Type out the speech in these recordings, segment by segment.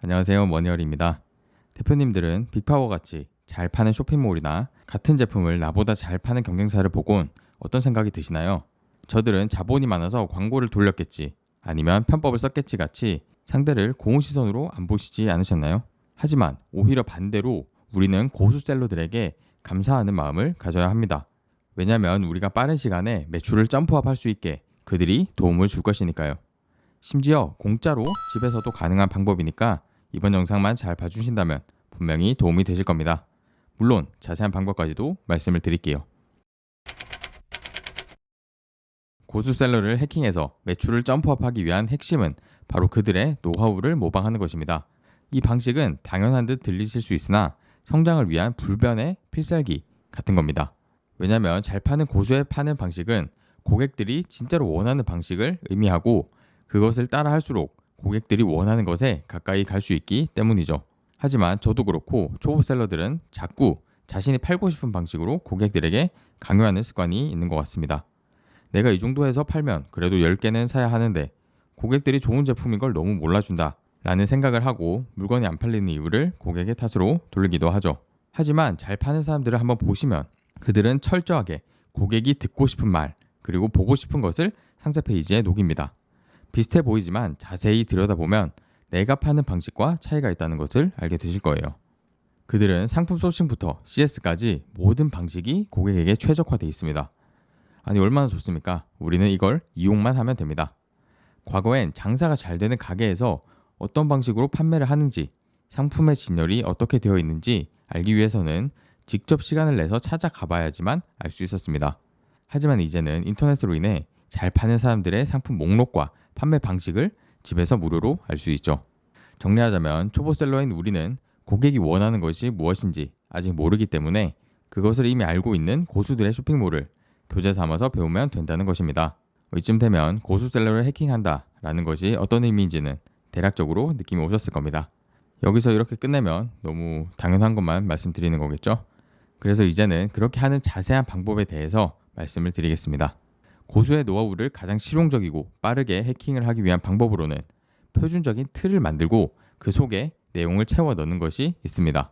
안녕하세요, 머니얼입니다. 대표님들은 빅파워같이 잘 파는 쇼핑몰이나 같은 제품을 나보다 잘 파는 경쟁사를 보곤 어떤 생각이 드시나요? 저들은 자본이 많아서 광고를 돌렸겠지, 아니면 편법을 썼겠지 같이 상대를 고운 시선으로 안 보시지 않으셨나요? 하지만 오히려 반대로 우리는 고수셀러들에게 감사하는 마음을 가져야 합니다. 왜냐하면 우리가 빠른 시간에 매출을 점프업할 수 있게 그들이 도움을 줄 것이니까요. 심지어 공짜로 집에서도 가능한 방법이니까 이번 영상만 잘 봐주신다면 분명히 도움이 되실 겁니다. 물론 자세한 방법까지도 말씀을 드릴게요. 고수셀러를 해킹해서 매출을 점프업하기 위한 핵심은 바로 그들의 노하우를 모방하는 것입니다. 이 방식은 당연한 듯 들리실 수 있으나 성장을 위한 불변의 필살기 같은 겁니다. 왜냐하면 잘 파는 고수의 파는 방식은 고객들이 진짜로 원하는 방식을 의미하고 그것을 따라 할수록 고객들이 원하는 것에 가까이 갈 수 있기 때문이죠. 하지만 저도 그렇고 초보 셀러들은 자꾸 자신이 팔고 싶은 방식으로 고객들에게 강요하는 습관이 있는 것 같습니다. 내가 이 정도 해서 팔면 그래도 10개는 사야 하는데 고객들이 좋은 제품인 걸 너무 몰라준다 라는 생각을 하고 물건이 안 팔리는 이유를 고객의 탓으로 돌리기도 하죠. 하지만 잘 파는 사람들을 한번 보시면 그들은 철저하게 고객이 듣고 싶은 말 그리고 보고 싶은 것을 상세 페이지에 녹입니다. 비슷해 보이지만 자세히 들여다보면 내가 파는 방식과 차이가 있다는 것을 알게 되실 거예요. 그들은 상품 소싱부터 CS까지 모든 방식이 고객에게 최적화되어 있습니다. 아니 얼마나 좋습니까? 우리는 이걸 이용만 하면 됩니다. 과거엔 장사가 잘 되는 가게에서 어떤 방식으로 판매를 하는지, 상품의 진열이 어떻게 되어 있는지 알기 위해서는 직접 시간을 내서 찾아가 봐야지만 알 수 있었습니다. 하지만 이제는 인터넷으로 인해 잘 파는 사람들의 상품 목록과 판매 방식을 집에서 무료로 알 수 있죠. 정리하자면 초보셀러인 우리는 고객이 원하는 것이 무엇인지 아직 모르기 때문에 그것을 이미 알고 있는 고수들의 쇼핑몰을 교재 삼아서 배우면 된다는 것입니다. 이쯤 되면 고수셀러를 해킹한다 라는 것이 어떤 의미인지는 대략적으로 느낌이 오셨을 겁니다. 여기서 이렇게 끝내면 너무 당연한 것만 말씀드리는 거겠죠? 그래서 이제는 그렇게 하는 자세한 방법에 대해서 말씀을 드리겠습니다. 고수의 노하우를 가장 실용적이고 빠르게 해킹을 하기 위한 방법으로는 표준적인 틀을 만들고 그 속에 내용을 채워 넣는 것이 있습니다.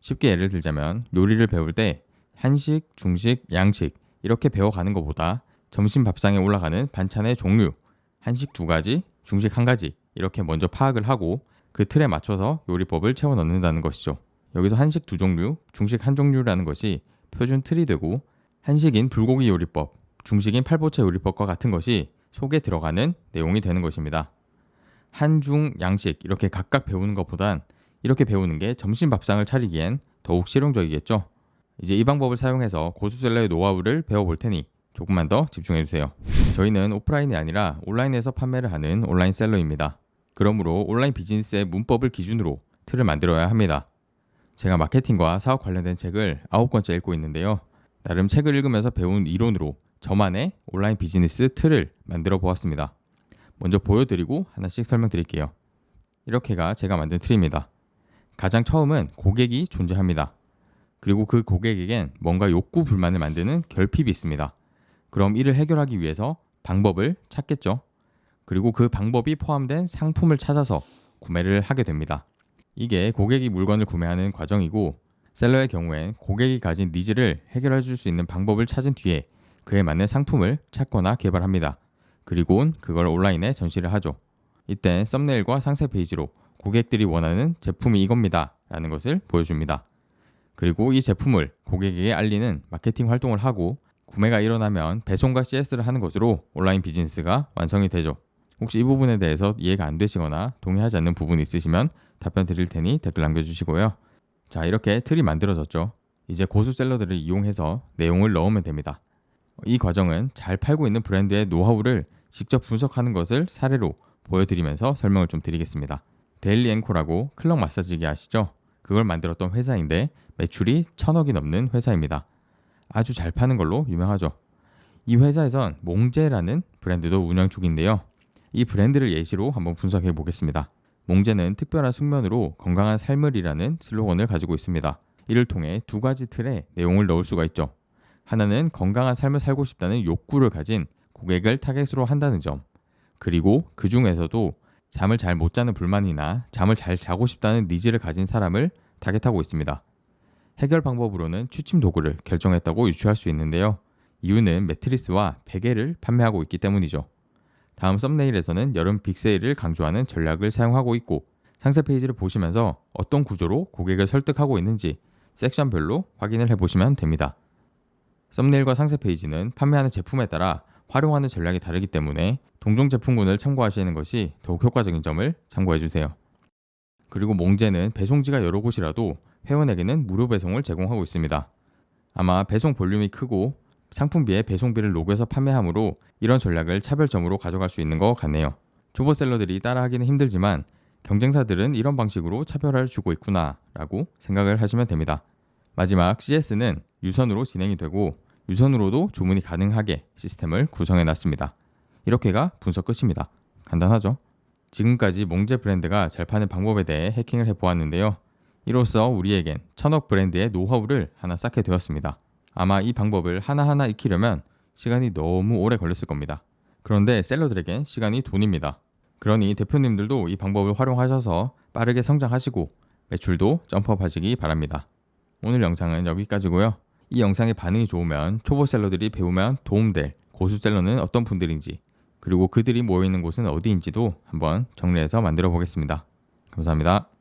쉽게 예를 들자면 요리를 배울 때 한식, 중식, 양식 이렇게 배워가는 것보다 점심 밥상에 올라가는 반찬의 종류, 한식 2가지, 중식 1가지 이렇게 먼저 파악을 하고 그 틀에 맞춰서 요리법을 채워 넣는다는 것이죠. 여기서 한식 2종류, 중식 1종류라는 것이 표준 틀이 되고 한식인 불고기 요리법, 중식인 팔보채 요리법과 같은 것이 속에 들어가는 내용이 되는 것입니다. 한, 중, 양식 이렇게 각각 배우는 것보단 이렇게 배우는 게 점심 밥상을 차리기엔 더욱 실용적이겠죠. 이제 이 방법을 사용해서 고수셀러의 노하우를 배워볼 테니 조금만 더 집중해주세요. 저희는 오프라인이 아니라 온라인에서 판매를 하는 온라인 셀러입니다. 그러므로 온라인 비즈니스의 문법을 기준으로 틀을 만들어야 합니다. 제가 마케팅과 사업 관련된 책을 9권째 읽고 있는데요. 나름 책을 읽으면서 배운 이론으로 저만의 온라인 비즈니스 틀을 만들어 보았습니다. 먼저 보여드리고 하나씩 설명드릴게요. 이렇게가 제가 만든 틀입니다. 가장 처음은 고객이 존재합니다. 그리고 그 고객에겐 뭔가 욕구 불만을 만드는 결핍이 있습니다. 그럼 이를 해결하기 위해서 방법을 찾겠죠. 그리고 그 방법이 포함된 상품을 찾아서 구매를 하게 됩니다. 이게 고객이 물건을 구매하는 과정이고 셀러의 경우엔 고객이 가진 니즈를 해결해 줄 수 있는 방법을 찾은 뒤에 그에 맞는 상품을 찾거나 개발합니다. 그리고는 그걸 온라인에 전시를 하죠. 이때 썸네일과 상세 페이지로 고객들이 원하는 제품이 이겁니다 라는 것을 보여줍니다. 그리고 이 제품을 고객에게 알리는 마케팅 활동을 하고 구매가 일어나면 배송과 CS를 하는 것으로 온라인 비즈니스가 완성이 되죠. 혹시 이 부분에 대해서 이해가 안 되시거나 동의하지 않는 부분이 있으시면 답변 드릴 테니 댓글 남겨주시고요. 자, 이렇게 틀이 만들어졌죠. 이제 고수 셀러들을 이용해서 내용을 넣으면 됩니다. 이 과정은 잘 팔고 있는 브랜드의 노하우를 직접 분석하는 것을 사례로 보여드리면서 설명을 좀 드리겠습니다. 데일리 앵코라고 클럽 마사지기 아시죠? 그걸 만들었던 회사인데 매출이 1000억이 넘는 회사입니다. 아주 잘 파는 걸로 유명하죠. 이 회사에선 몽제라는 브랜드도 운영 중인데요. 이 브랜드를 예시로 한번 분석해 보겠습니다. 몽제는 특별한 숙면으로 건강한 삶을이라는 슬로건을 가지고 있습니다. 이를 통해 2가지 틀에 내용을 넣을 수가 있죠. 하나는 건강한 삶을 살고 싶다는 욕구를 가진 고객을 타겟으로 한다는 점, 그리고 그 중에서도 잠을 잘 못 자는 불만이나 잠을 잘 자고 싶다는 니즈를 가진 사람을 타겟하고 있습니다. 해결 방법으로는 취침 도구를 결정했다고 유추할 수 있는데요. 이유는 매트리스와 베개를 판매하고 있기 때문이죠. 다음 썸네일에서는 여름 빅세일을 강조하는 전략을 사용하고 있고, 상세 페이지를 보시면서 어떤 구조로 고객을 설득하고 있는지 섹션별로 확인을 해보시면 됩니다. 썸네일과 상세 페이지는 판매하는 제품에 따라 활용하는 전략이 다르기 때문에 동종 제품군을 참고하시는 것이 더욱 효과적인 점을 참고해주세요. 그리고 몽제는 배송지가 여러 곳이라도 회원에게는 무료 배송을 제공하고 있습니다. 아마 배송 볼륨이 크고 상품비에 배송비를 녹여서 판매하므로 이런 전략을 차별점으로 가져갈 수 있는 것 같네요. 초보 셀러들이 따라하기는 힘들지만 경쟁사들은 이런 방식으로 차별화를 주고 있구나 라고 생각을 하시면 됩니다. 마지막 CS는 유선으로 진행이 되고 유선으로도 주문이 가능하게 시스템을 구성해 놨습니다. 이렇게가 분석 끝입니다. 간단하죠? 지금까지 몽제 브랜드가 잘 파는 방법에 대해 해킹을 해보았는데요. 이로써 우리에겐 1000억 브랜드의 노하우를 하나 쌓게 되었습니다. 아마 이 방법을 하나하나 익히려면 시간이 너무 오래 걸렸을 겁니다. 그런데 셀러들에겐 시간이 돈입니다. 그러니 대표님들도 이 방법을 활용하셔서 빠르게 성장하시고 매출도 점프업 하시기 바랍니다. 오늘 영상은 여기까지고요. 이 영상의 반응이 좋으면 초보 셀러들이 배우면 도움될 고수 셀러는 어떤 분들인지, 그리고 그들이 모여있는 곳은 어디인지도 한번 정리해서 만들어 보겠습니다. 감사합니다.